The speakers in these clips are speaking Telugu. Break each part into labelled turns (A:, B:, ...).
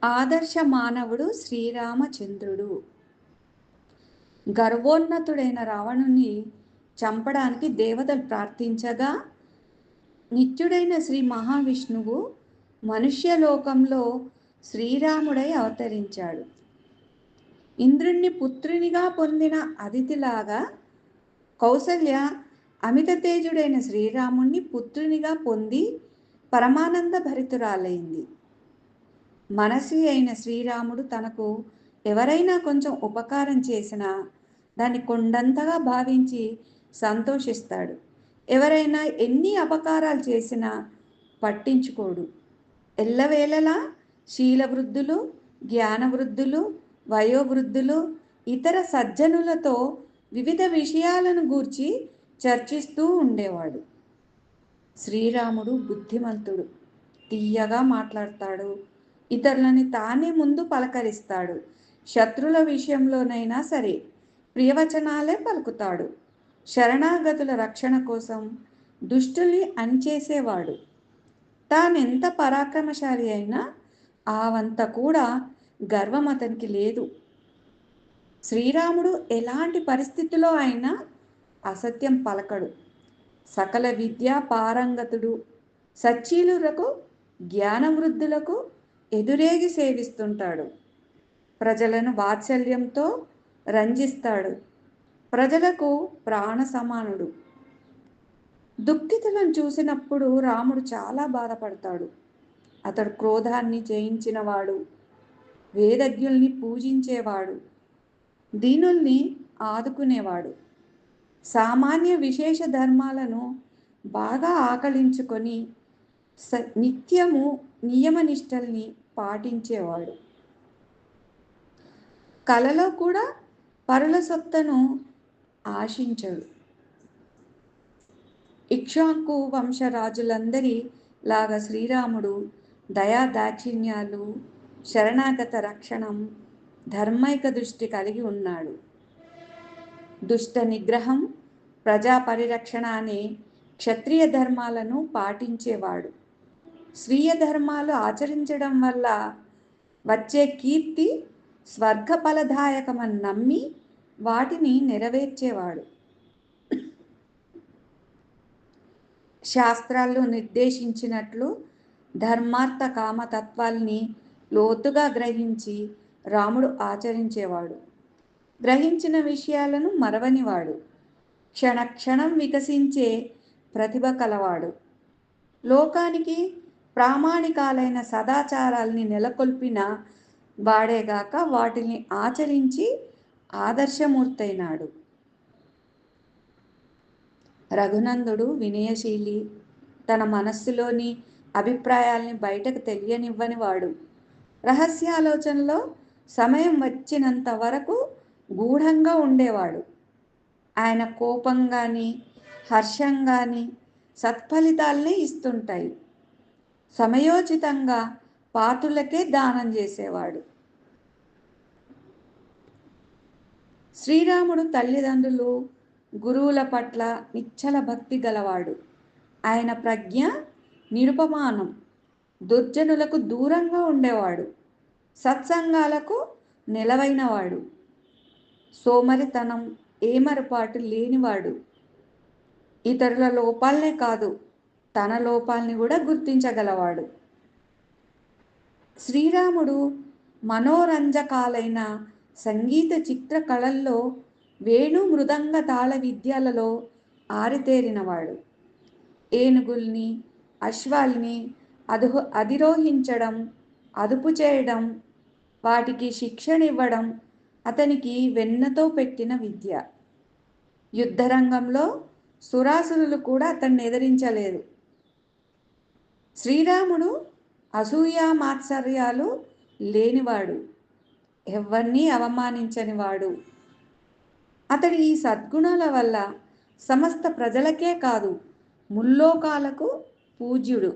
A: ఆదర్శ మానవుడు శ్రీరామచంద్రుడు. గర్వోన్నతుడైన రావణుని చంపడానికి దేవతలు ప్రార్థించగా, నిత్యుడైన శ్రీ మహావిష్ణువు మనుష్యలోకంలో శ్రీరాముడై అవతరించాడు. ఇంద్రుణ్ణి పుత్రునిగా పొందిన అదితిలాగా కౌసల్య అమిత తేజుడైన శ్రీరాముణ్ణి పుత్రునిగా పొంది పరమానంద భరితురాలైంది. మనసి అయిన శ్రీరాముడు తనకు ఎవరైనా కొంచెం ఉపకారం చేసినా దాన్ని కొండంతగా భావించి సంతోషిస్తాడు. ఎవరైనా ఎన్ని అపకారాలు చేసినా పట్టించుకోడు. ఎల్లవేళలా శీలవృద్ధులు, జ్ఞానవృద్ధులు, వయోవృద్ధులు, ఇతర సజ్జనులతో వివిధ విషయాలను గూర్చి చర్చిస్తూ ఉండేవాడు. శ్రీరాముడు బుద్ధిమంతుడు, తీయగా మాట్లాడతాడు. ఇతరులని తానే ముందు పలకరిస్తాడు. శత్రుల విషయంలోనైనా సరే ప్రియవచనాలే పలుకుతాడు. శరణాగతుల రక్షణ కోసం దుష్టుల్ని అణిచేసేవాడు. తానెంత పరాక్రమశాలి అయినా ఆవంత కూడా గర్వం అతనికి లేదు. శ్రీరాముడు ఎలాంటి పరిస్థితిలో అయినా అసత్యం పలకడు. సకల విద్యా పారంగతుడు. సచ్చీలులకు, జ్ఞానవృద్ధులకు ఎదురేగి సేవిస్తుంటాడు. ప్రజలను వాత్సల్యంతో రంజిస్తాడు. ప్రజలకు ప్రాణ సమానుడు. దుఃఖితులను చూసినప్పుడు రాముడు చాలా బాధపడతాడు. అతడు క్రోధాన్ని జయించినవాడు, వేదజ్ఞుల్ని పూజించేవాడు, దీనుల్ని ఆదుకునేవాడు. సామాన్య విశేష ధర్మాలను బాగా ఆకలించుకొని నిత్యము నియమనిష్టల్ని పాటించేవాడు. కలలో కూడా పరుల సొత్తను ఆశించడు. ఇక్ష్వాకు వంశరాజులందరి లాగా శ్రీరాముడు దయా దాక్షిణ్యాలు, శరణాగత రక్షణం, ధర్మైక దృష్టి కలిగి ఉన్నాడు. దుష్ట నిగ్రహం, ప్రజా పరిరక్షణ అనే క్షత్రియ ధర్మాలను పాటించేవాడు. స్వీయ ధర్మాలు ఆచరించడం వల్ల వచ్చే కీర్తి స్వర్గ ఫలదాయకమని నమ్మి వాటిని నెరవేర్చేవాడు. శాస్త్రాల్లో నిర్దేశించినట్లు ధర్మార్థ కామతత్వాల్ని లోతుగా గ్రహించి రాముడు ఆచరించేవాడు. గ్రహించిన విషయాలను మరవనివాడు. క్షణక్షణం వికసించే ప్రతిభ కలవాడు. లోకానికి ప్రామాణికాలైన సదాచారాల్ని నెలకొల్పిన వాడేగాక వాటిని ఆచరించి ఆదర్శమూర్తైనాడు. రఘునందుడు వినయశీలి. తన మనస్సులోని అభిప్రాయాల్ని బయటకు తెలియనివ్వని వాడు. రహస్యాలోచనలో సమయం వచ్చినంత వరకు గూఢంగా ఉండేవాడు. ఆయన కోపం కానీ హర్షం కానీ సత్ఫలితాలనే ఇస్తుంటాయి. సమయోచితంగా పాతులకే దానం చేసేవాడు. శ్రీరాముడు తల్లిదండ్రులు, గురువుల పట్ల నిశ్చల భక్తి గలవాడు. ఆయన ప్రజ్ఞ నిరుపమానం. దుర్జనులకు దూరంగా ఉండేవాడు. సత్సంగాలకు నిలవైనవాడు. సోమరితనం, ఏమరపాటు లేనివాడు. ఇతరుల లోపాలనే కాదు, తన లోపాల్ని కూడా గుర్తించగలవాడు. శ్రీరాముడు మనోరంజకాలైన సంగీత చిత్ర కళల్లో, వేణు మృదంగ తాళ విద్యలలో ఆరితేరినవాడు. ఏనుగుల్ని, అశ్వాల్ని అధిరోహించడం, అదుపు చేయడం, వాటికి శిక్షణ ఇవ్వడం అతనికి వెన్నతో పెట్టిన విద్య. యుద్ధరంగంలో సురాసురులు కూడా అతన్ని ఎదిరించలేదు. శ్రీరాముడు అసూయ మాత్సర్యాలు లేనివాడు, ఎవరినీ అవమానించనివాడు. అతడి ఈ సద్గుణాల వల్ల సమస్త ప్రజలకే కాదు, ముల్లోకాలకు పూజ్యుడు.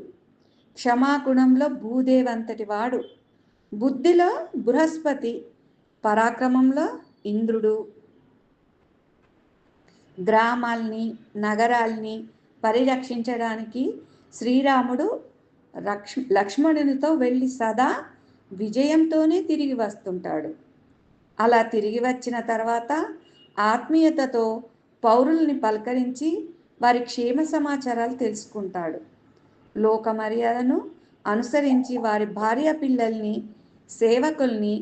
A: క్షమాగుణంలో భూదేవంతటి వాడు. బుద్ధిలో బృహస్పతి, పరాక్రమంలో ఇంద్రుడు. గ్రామాల్ని, నగరాల్ని పరిరక్షించడానికి శ్రీరాముడు లక్ష్మణునితో వెళ్ళి సదా విజయంతోనే తిరిగి వస్తుంటాడు. అలా తిరిగి వచ్చిన తర్వాత ఆత్మీయతతో పౌరుల్ని పలకరించి వారి క్షేమ సమాచారాలు తెలుసుకుంటాడు. లోక మర్యాదను అనుసరించి వారి భార్య పిల్లల్ని, సేవకుల్ని,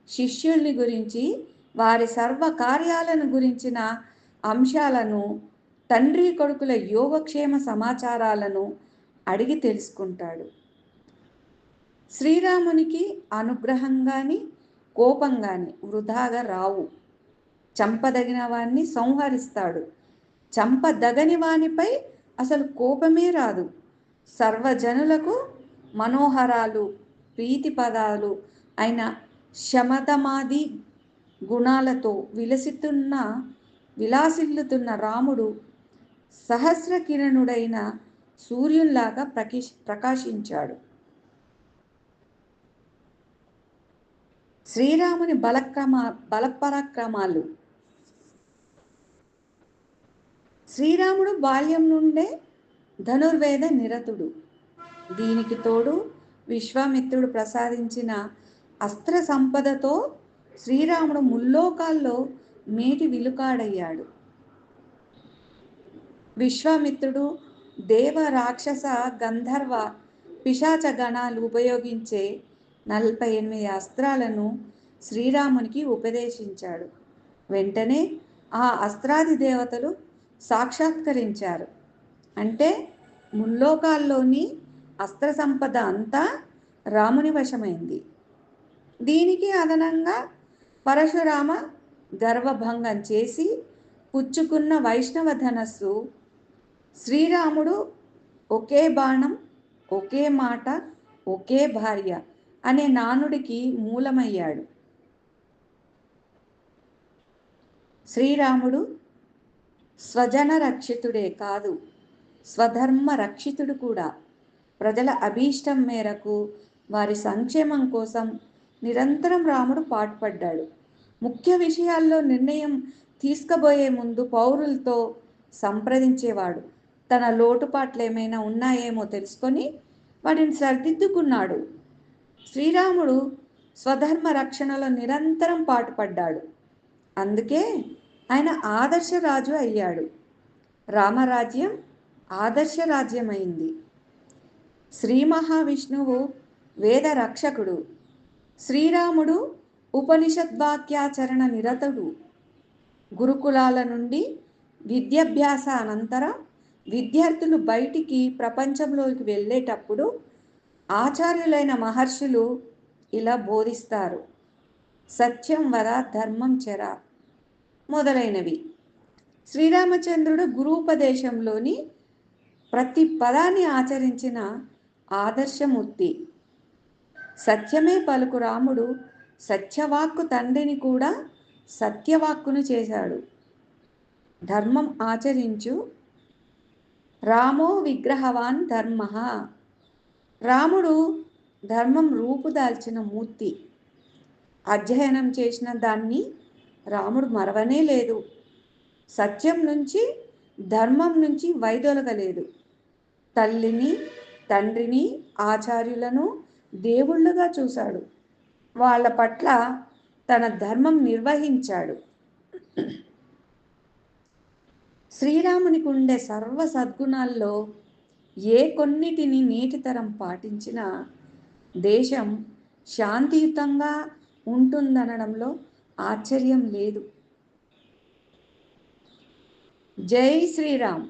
A: శిష్యుల్ని గురించి, వారి సర్వ కార్యాలను గురించిన అంశాలను, తండ్రి కొడుకుల యోగక్షేమ సమాచారాలను అడిగి తెలుసుకుంటాడు. శ్రీరామునికి అనుగ్రహం కానీ కోపం కానీ వృధాగా రావు. చంపదగిన వాణ్ణి సంహరిస్తాడు. చంపదగని వానిపై అసలు కోపమే రాదు. సర్వజనులకు మనోహరాలు, ప్రీతి పదాలు అయిన శమతమాది గుణాలతో విలాసిల్లుతున్న రాముడు సహస్ర కిరణుడైన సూర్యుల్లాగా ప్రకాశించాడు. శ్రీరాముని బలపరాక్రమాలు. శ్రీరాముడు బాల్యం నుండే ధనుర్వేద నిరతుడు. దీనికి తోడు విశ్వామిత్రుడు ప్రసాదించిన అస్త్ర సంపదతో శ్రీరాముడు ముల్లోకాల్లో మేటి విలుకాడయ్యాడు. విశ్వామిత్రుడు దేవ, రాక్షస, గంధర్వ, పిశాచ గణాలు ఉపయోగించే 48 అస్త్రాలను శ్రీరామునికి ఉపదేశించాడు. వెంటనే ఆ అస్త్రాది దేవతలు సాక్షాత్కరించారు. అంటే ముల్లోకాల్లోని అస్త్ర సంపద అంతా రాముని వశమైంది. దీనికి అదనంగా పరశురామ గర్వభంగం చేసి పుచ్చుకున్న వైష్ణవ ధనస్సు శ్రీరాముడు ఒకే బాణం, ఒకే మాట, ఒకే భార్య అనే నానుడికి మూలమయ్యాడు. శ్రీరాముడు స్వజన రక్షితుడే కాదు, స్వధర్మ రక్షితుడు కూడా. ప్రజల అభీష్టం మేరకు వారి సంక్షేమం కోసం నిరంతరం రాముడు పాటుపడ్డాడు. ముఖ్య విషయాల్లో నిర్ణయం తీసుకుపోయే ముందు పౌరులతో సంప్రదించేవాడు. తన లోటుపాట్లు ఏమైనా ఉన్నాయేమో తెలుసుకొని వాటిని సరిదిద్దుకున్నాడు. శ్రీరాముడు స్వధర్మ రక్షణలో నిరంతరం పాటుపడ్డాడు. అందుకే ఆయన ఆదర్శ రాజు అయ్యాడు. రామరాజ్యం ఆదర్శ రాజ్యమైంది. శ్రీ మహావిష్ణువు వేద రక్షకుడు. శ్రీరాముడు ఉపనిషద్వాక్యాచరణ నిరతుడు. గురుకులాల నుండి విద్యాభ్యాస అనంతరం విద్యార్థులు బయటికి ప్రపంచంలోకి వెళ్ళేటప్పుడు ఆచార్యులైన మహర్షులు ఇలా బోధిస్తారు: సత్యం వద, ధర్మం చెర మొదలైనవి. శ్రీరామచంద్రుడు గురూపదేశంలోని ప్రతి పదాన్ని ఆచరించిన ఆదర్శమూర్తి. సత్యమే పలుకు రాముడు సత్యవాక్కు తండ్రిని కూడా సత్యవాక్కును చేశాడు. ధర్మం ఆచరించు రామో విగ్రహవాన్ ధర్మ. రాముడు ధర్మం రూపుదాల్చిన మూర్తి. అధ్యయనం చేసిన దాన్ని రాముడు మరవనే లేదు. సత్యం నుంచి, ధర్మం నుంచి వైదొలగలేదు. తల్లిని, తండ్రిని, ఆచార్యులను దేవుళ్ళుగా చూశాడు. వాళ్ళ పట్ల తన ధర్మం నిర్వహించాడు. శ్రీరామునికి ఉండే సర్వ సద్గుణాల్లో ఏ కొన్నిటిని నేటి తరం పాటించినా దేశం శాంతియుతంగా ఉంటుందనడంలో ఆశ్చర్యం లేదు. జై శ్రీరామ్.